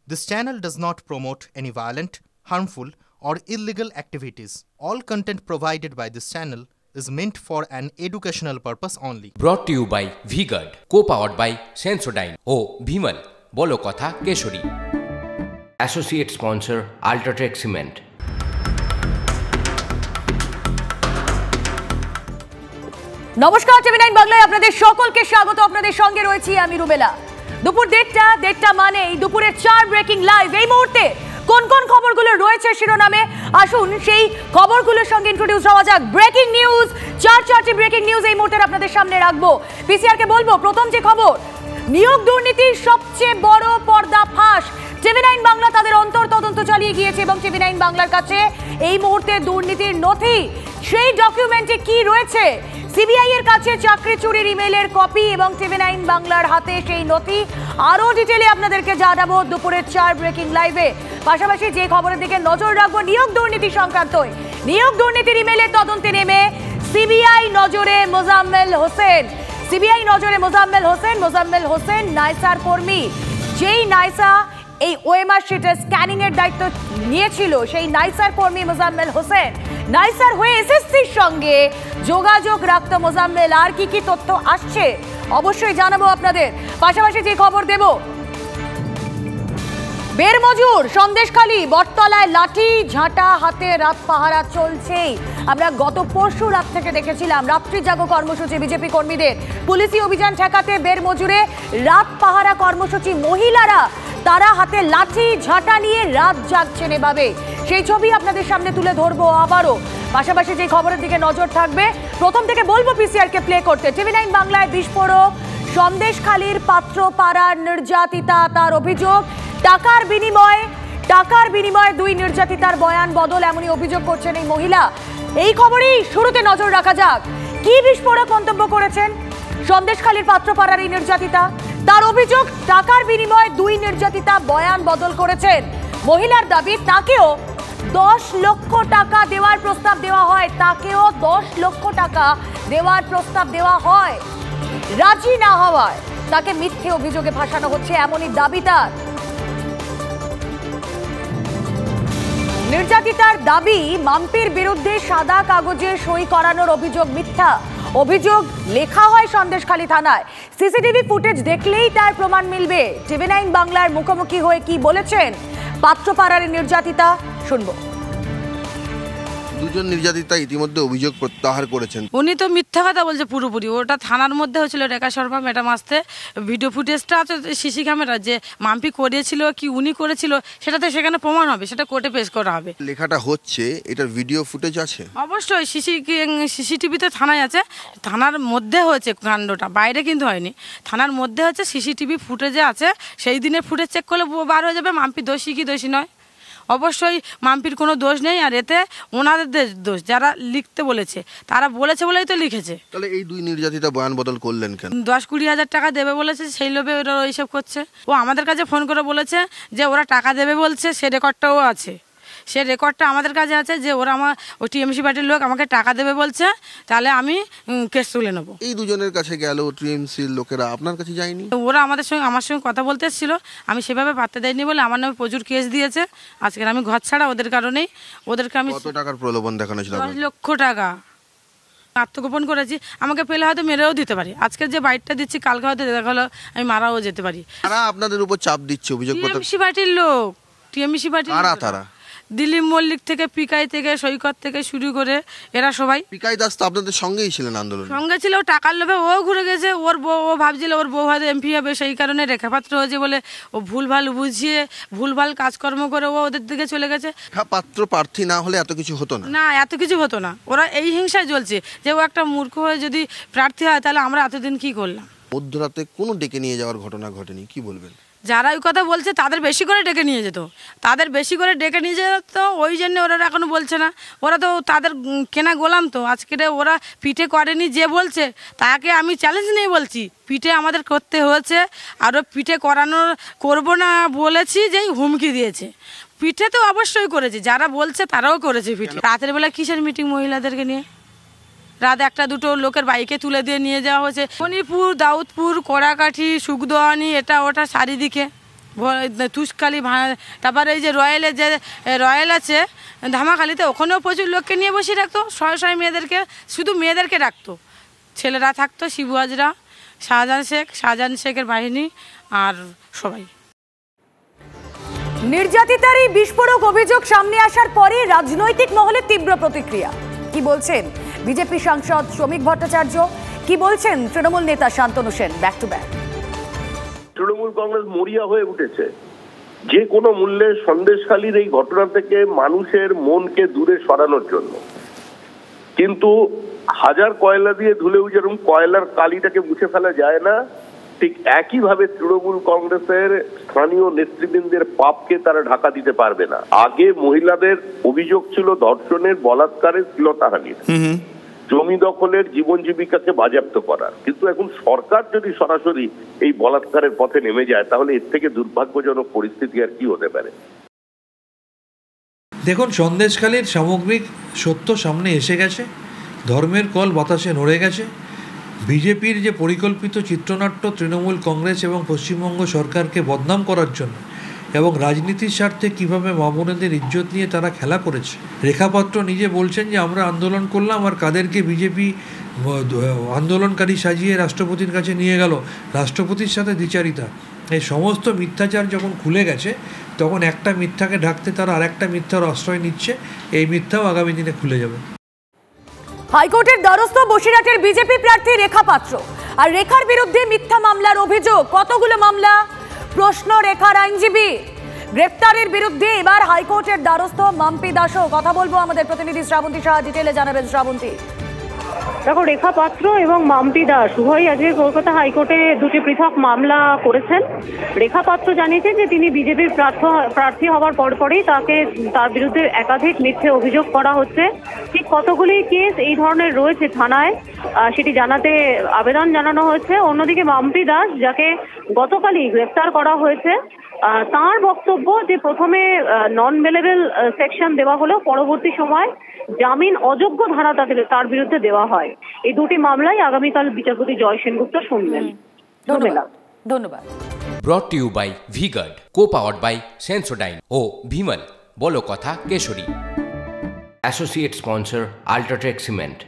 This channel does not promote any violent, harmful, or illegal activities. All content provided by this channel is meant for an educational purpose only. Brought to you by V-Guard, co-powered by Sensodyne O Bhimal, বলো কথা Keshari. Associate sponsor Ultratech Cement. নমস্কার, টিভি9 বাংলায় আপনাদের সকলকে স্বাগত। আপনাদের সঙ্গে রয়েছি আমি রুবেলা। দুপুর দেড়টা মানে দুপুরের 4 ব্রেকিং লাইভ। এই মুহূর্তে কোন কোন খবরগুলো রয়েছে শিরোনামে, আসুন সেই খবরগুলোর সঙ্গে ইন্ট্রোডিউস হওয়া যাক। ব্রেকিং নিউজ, চারটি ব্রেকিং নিউজ এই মুহূর্তে আপনাদের সামনে রাখবো। পিসিআর কে বলবো প্রথম যে খবর, নিয়োগ দুর্নীতির সবচেয়ে বড় পর্দা ফাঁস। টিভি9 বাংলা তাদের তদন্ত চালিয়ে গিয়েছে এবং টিভি9 বাংলার কাছে এই মুহূর্তে দুর্নীতির নথি, সেই ডকুমেন্টে কি রয়েছে, সিবিআই এর কাছে চাকরি চুরির ইমেইলের কপি এবং টিভি9 বাংলার হাতে সেই নথি। আরো ডিটেইলে আপনাদেরকে জানাবো দুপুরের 4 ব্রেকিং লাইভে। পাশাপাশি যে খবরের দিকে নজর রাখবো নিয়োগ দুর্নীতি সংক্রান্ত, নিয়োগ দুর্নীতির ইমেইলের তদন্তে নেমে সিবিআই নজরে মোজাম্মেল হোসেন। সিবিআই নজরে মোজাম্মেল হোসেন নাইসার কর্মী। যেই নাইসা এই ওএমআর শিটের স্ক্যানিং এর দায়িত্ব নিয়েছিল, সেই নাইসার কর্মী মোজাম্মেল হোসেন। নাইসার হয়ে এসএসসির সঙ্গে যোগাযোগ রাখত মোজাম্মেল। আর কি কি তথ্য আসছে অবশ্যই জানাবো আপনাদের। পাশাপাশি যে খবর দেব, বের মজুর সন্দেশখালী বটতলায় লাঠি ঝাঁটা হাতে রাত পাহারা চলছেই। আমরা গত পরশু রাত থেকে দেখেছিলাম রাত্রি জাগো কর্মসূচি বিজেপি কর্মীদের। পুলিশি অভিযান ঠেকাতে বের মজুরে রাত পাহারা কর্মসূচি, মহিলারা তারা হাতে লাঠি ঝাঁটা নিয়ে রাত জাগছেন এভাবে। সেই ছবি আপনাদের সামনে তুলে ধরবো আবারও। পাশাপাশি যে খবরের দিকে নজর থাকবে, প্রথম থেকে বলবো পিসিআর কে প্লে করতে। টিভি9 বাংলায় বিস্ফোরক, সন্দেশখালীর পাত্রপাড়ার নির্যাতিতা, তার অভিযোগ টাকার বিনিময়ে 2 নির্যাতিতার বয়ান বদল, এমনই অভিযোগ করছেন এই মহিলা। এই খবরেই শুরুতে নজর রাখা যাক। কি বিস্ফোরক মন্তব্য করেছেন সন্দেশখালীর পাত্রপাড়ার এই নির্যাতিতা? তার অভিযোগ টাকার বিনিময়ে 2 নির্যাতিতা বয়ান বদল করেছেন। মহিলার দাবি তাকেও 10 লক্ষ টাকা দেওয়ার প্রস্তাব দেওয়া হয়, রাজি না হওয়ায় তাকে মিথ্যে অভিযোগে ভাসানো হচ্ছে, এমনই দাবি তার। নির্যাতিতার দাবি মাম্পির বিরুদ্ধে সাদা কাগজে সই করানোর অভিযোগ মিথ্যা। অভিযোগ লেখা হয় সন্দেশখালী থানায়। সিসিটিভি ফুটেজ দেখলেই তার প্রমাণ মিলবে। টিভি9 বাংলার মুখোমুখি হয়ে কি বলেছেন পাত্রপাড়ার নির্যাতিতা, শুনবো। দুজন নির্যাতিতা ইতিমধ্যে অভিযোগ প্রত্যাহার করেছেন। উনি তো মিথ্যা কথা বলছে পুরোপুরি। ওটা থানার মধ্যে হয়েছিল রেখা শর্মা ম্যাডাম আসতে, ভিডিও ফুটেজটা আছে সিসি ক্যামেরা, যে মাম্পি করেছিল কি উনি করেছিল সেটাতে সেখানে প্রমাণ হবে, সেটা কোর্টে পেশ করা হবে। লেখাটা হচ্ছে, এটার ভিডিও ফুটেজ আছে অবশ্যই, সিসিটিভিতে থানায় আছে। থানার মধ্যে হয়েছে কাণ্ডটা, বাইরে কিন্তু হয়নি। থানার মধ্যে হচ্ছে, সিসিটিভি ফুটেজে আছে। সেই দিনের ফুটেজ চেক করলে বার হয়ে যাবে মাম্পি দোষী কি দোষী নয়। অবশ্যই মাম্পির কোনো দোষ নেই, আর এতে ওনাদের দোষ, যারা লিখতে বলেছে তারা বলেছে বলেই তো লিখেছে। তাহলে এই 2 নির্যাতিতা বয়ান বদল করলেন কেন? 10-20 হাজার টাকা দেবে বলেছে, সেই লোভে ওরা এইসব করছে। ও আমাদের কাছে ফোন করে বলেছে যে ওরা টাকা দেবে বলছে, সে রেকর্ডটাও আছে। সে রেকর্ডটা আমাদের কাছে আছে যে ওরা ওই টিএমসি পার্টির লোক আমাকে টাকা দেবে বলছে, তাহলে আমি কেস তুলে নেবো। এই দুজনের কাছে গেল টিএমসির লোকেরা, আপনার কাছে যায়নি? ওরা আমার সঙ্গে কথা বলতে এসেছিল, আমি সেভাবে পাত্তা দেয়নি বলে আমার নামে প্রচুর কেস দিয়েছে। আজকে আমি ঘর ছাড়া ওদের কারণেই। ওদেরকে আমি কত টাকার প্রলোভন দেখানো ছিল? 10 লক্ষ টাকা আত্মগোপন করেছি। আমাকে পেলে হয়তো মেরেও দিতে পারি। আজকে যে বাইকটা দিচ্ছি, কালকে হয়তো দেখা হলো আমি মারাও যেতে পারি। তারা আপনাদের উপর চাপ দিচ্ছে, অভিযোগ টিএমসি পার্টির লোক। টিএমসি পার্টি তারা দিলীপ মল্লিক থেকে, পিকাই থেকে, সৈকত থেকে শুরু করে এরা সবাই। পিকাই দাস তো আপনাদের সঙ্গেই ছিলেন আন্দোলনে? সঙ্গে ছিল, টাকার লোভে ও ঘুরে গেছে। ওর বউ, ও ভাবছিল ওর বউ হয়তো এমপি হবে, সেই কারণে রেখাপাত্র হয়েছে বলে ও ভুলভাল বুঝিয়ে ভুলভাল কাজকর্ম করে ও ওদের দিকে চলে গেছে। পাত্র প্রার্থী না হলে এত কিছু হতো না। এত কিছু হতো না। ওরা এই হিংসায় জ্বলছে যে ও একটা মূর্খ হয়ে যদি প্রার্থী হয়, তাহলে আমরা এতদিন কি করলাম। মধ্যরাতে কোনো ডেকে নিয়ে যাওয়ার ঘটনা ঘটেনি, কি বলবেন? যারা ওই কথা বলছে তাদের বেশি করে ডেকে নিয়ে যেত, ওই জন্য ওরা এখনো বলছে না। ওরা তো তাদের কেনা গোলাম। তো আজকে ওরা পিঠে করেনি, যে বলছে তাকে আমি চ্যালেঞ্জ নিয়ে বলছি পিঠে আমাদের করতে হয়েছে। আরও পিঠে করবো না বলেছি, যেই হুমকি দিয়েছে। পিঠে তো অবশ্যই করেছি, যারা বলছে তারাও করেছে পিঠে। রাতের বেলা কিসের মিটিং মহিলাদেরকে নিয়ে? রাত 1-2 লোকের বাইকে তুলে দিয়ে নিয়ে যাওয়া হয়েছে। মণিপুর, দাউদপুর, কড়াকাঠি, সুখদোয়ানি, এটা ওটা চারিদিকে তুষকালি তারপরে এই যে রয়্যাল আছে ধামাখালিতে, ওখানেও প্রচুর লোককে নিয়ে বসিয়ে রাখতো, শয়ে মেয়েদেরকে, শুধু মেয়েদেরকে রাখতো, ছেলেরা থাকতো শিবু হাজরা, শাহজাহান শেখের বাহিনী আর সবাই। নির্যাতিতার এই বিস্ফোরক অভিযোগ সামনে আসার পরই রাজনৈতিক মহলে তীব্র প্রতিক্রিয়া। কি বলছেন বিজেপি সাংসদ শ্রমিক ভট্টাচার্য, কি বলছেন তৃণমূল নেতা Shantanu Sen? Back to back. Trinamool Congress মরিয়া হয়ে উঠেছে যে কোনো মূল্যে সন্দেশখালীর এই ঘটনা থেকে মানুষের মনকে দূরে সরানোর জন্য, কিন্তু হাজার কয়লা দিয়ে ধুলেও যেরকম কয়লার কালিটাকে মুছে ফেলা যায় না, ঠিক একইভাবে তৃণমূল কংগ্রেসের স্থানীয় নেতৃবৃন্দের পাপকে তারা ঢাকা দিতে পারবে না। আগে মহিলাদের অভিযোগ ছিল ধর্ষণের, বলাৎকারের, শ্লীলতাহানির, জমি দখলের, জীবন জীবিকাকে বাজেয়াপ্ত করার, কিন্তু এখন সরকার যদি সরাসরি এই বলাৎকারের পথে নেমে যায় তাহলে এর থেকে দুর্ভাগ্যজনক পরিস্থিতি আর কি হতে পারে। দেখুন, সন্দেশখালীর সামগ্রিক সত্য সামনে এসে গেছে, ধর্মের কল বাতাসে নড়ে গেছে। বিজেপির যে পরিকল্পিত চিত্রনাট্য তৃণমূল কংগ্রেস এবং পশ্চিমবঙ্গ সরকারকে বদনাম করার জন্য এবং রাজনীতির স্বার্থে কীভাবে মা বোনেদের ইজ্জত নিয়ে তারা খেলা করেছে। রেখা পাত্র নিজে বলছেন যে আমরা আন্দোলন করলাম আর কাদেরকে বিজেপি আন্দোলনকারী সাজিয়ে রাষ্ট্রপতির কাছে নিয়ে গেল, রাষ্ট্রপতির সাথে দ্বিচারিতা। এই সমস্ত মিথ্যাচার যখন খুলে গেছে তখন একটা মিথ্যাকে ঢাকতে তারা আরেকটা মিথ্যার আশ্রয় নিচ্ছে। এই মিথ্যাও আগামী দিনে খুলে যাবে। হাইকোর্টের দ্বারস্থ বসিরহাটের বিজেপি প্রার্থী রেখা পাত্র, আর রেখার বিরুদ্ধে মিথ্যা মামলার অভিযোগ। কতগুলো মামলা? প্রশ্ন রেখার আইনজীবী। গ্রেপ্তারের বিরুদ্ধে এবার হাইকোর্টের দ্বারস্থ মাম্পি দাসও। কথা বলবো আমাদের প্রতিনিধি শ্রাবন্তী সাহা, ডিটেলে জানাবেন শ্রাবন্তী। দেখো, রেখা পাত্র এবং মাম্পি দাস উভয়ই আজকে কলকাতা হাইকোর্টে দুটি পৃথক মামলা করেছেন। রেখা পাত্র জানিয়েছেন যে তিনি বিজেপির প্রার্থী হওয়ার পরপরই তার বিরুদ্ধে একাধিক মিথ্যে অভিযোগ করা হচ্ছে। ঠিক কতগুলি কেস এই ধরনের রয়েছে থানায় সেটি জানাতে আবেদন জানানো হয়েছে। অন্যদিকে মাম্পি দাস, যাকে গতকালই গ্রেফতার করা হয়েছে, তার বক্তব্য যে প্রথমে নন বেলেবল সেকশন দেওয়া হলেও পরবর্তী সময় জামিন অযোগ্য ধারা তার বিরুদ্ধে দেওয়া হয়। এই দুটি মামলায় আগামীকাল বিচারপতি জয় সেনগুপ্ত শুনবেন। ধন্যবাদ। Brought to you by VGuard, copowered by Sensodyne ও ভিমল, বলো কথা কেশরী। Associate sponsor UltraTech cement.